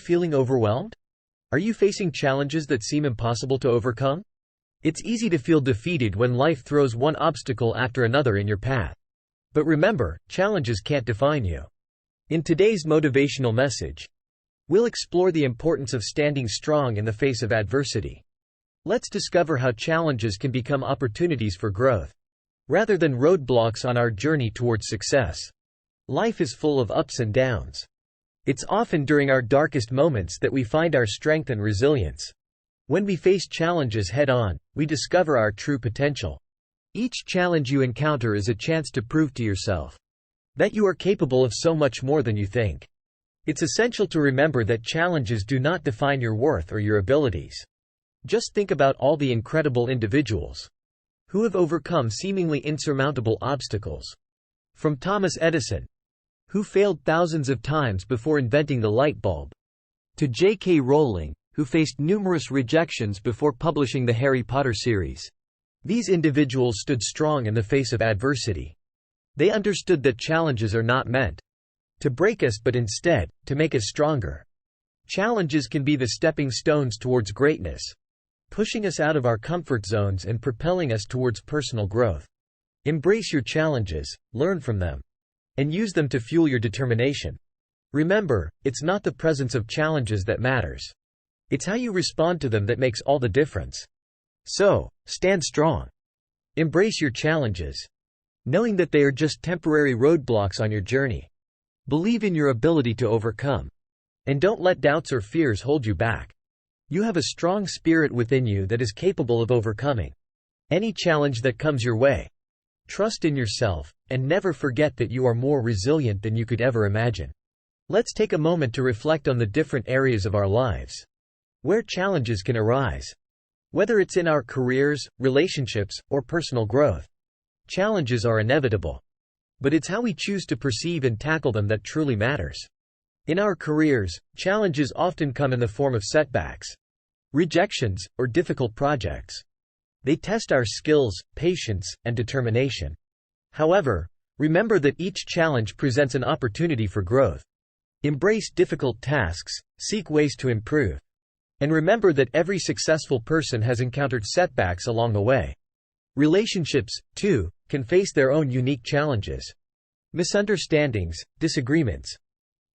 feeling overwhelmed? Are you facing challenges that seem impossible to overcome? It's easy to feel defeated when life throws one obstacle after another in your path. But remember, challenges can't define you. In today's motivational message, we'll explore the importance of standing strong in the face of adversity. Let's discover how challenges can become opportunities for growth, rather than roadblocks on our journey towards success. Life is full of ups and downs. It's often during our darkest moments that we find our strength and resilience. When we face challenges head-on, we discover our true potential. Each challenge you encounter is a chance to prove to yourself that you are capable of so much more than you think. It's essential to remember that challenges do not define your worth or your abilities. Just think about all the incredible individuals who have overcome seemingly insurmountable obstacles. From Thomas Edison, who failed thousands of times before inventing the light bulb, to J.K. Rowling, who faced numerous rejections before publishing the Harry Potter series. These individuals stood strong in the face of adversity. They understood that challenges are not meant to break us but instead, to make us stronger. Challenges can be the stepping stones towards greatness, pushing us out of our comfort zones and propelling us towards personal growth. Embrace your challenges, learn from them, and use them to fuel your determination. Remember, it's not the presence of challenges that matters. It's how you respond to them that makes all the difference. So, stand strong. Embrace your challenges, knowing that they are just temporary roadblocks on your journey. Believe in your ability to overcome. And don't let doubts or fears hold you back. You have a strong spirit within you that is capable of overcoming any challenge that comes your way. Trust in yourself, and never forget that you are more resilient than you could ever imagine. Let's take a moment to reflect on the different areas of our lives where challenges can arise. Whether it's in our careers, relationships, or personal growth, challenges are inevitable. But it's how we choose to perceive and tackle them that truly matters. In our careers, challenges often come in the form of setbacks, rejections, or difficult projects. They test our skills, patience, and determination. However, remember that each challenge presents an opportunity for growth. Embrace difficult tasks, seek ways to improve, and remember that every successful person has encountered setbacks along the way. Relationships, too, can face their own unique challenges. Misunderstandings, disagreements,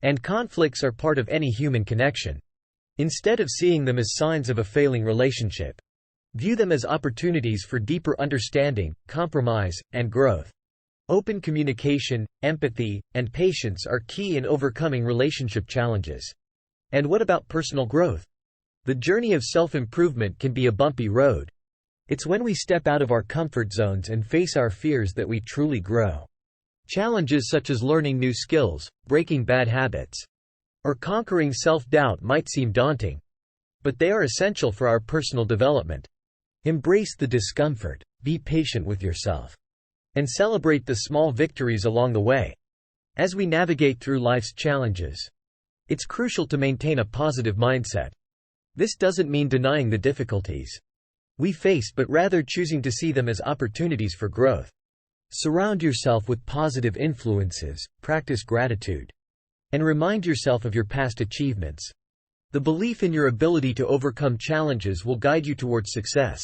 and conflicts are part of any human connection. Instead of seeing them as signs of a failing relationship, view them as opportunities for deeper understanding, compromise, and growth. Open communication, empathy, and patience are key in overcoming relationship challenges. And what about personal growth? The journey of self-improvement can be a bumpy road. It's when we step out of our comfort zones and face our fears that we truly grow. Challenges such as learning new skills, breaking bad habits, or conquering self-doubt might seem daunting, but they are essential for our personal development. Embrace the discomfort, be patient with yourself, and celebrate the small victories along the way. As we navigate through life's challenges, it's crucial to maintain a positive mindset. This doesn't mean denying the difficulties we face but rather choosing to see them as opportunities for growth. Surround yourself with positive influences, practice gratitude, and remind yourself of your past achievements. The belief in your ability to overcome challenges will guide you towards success.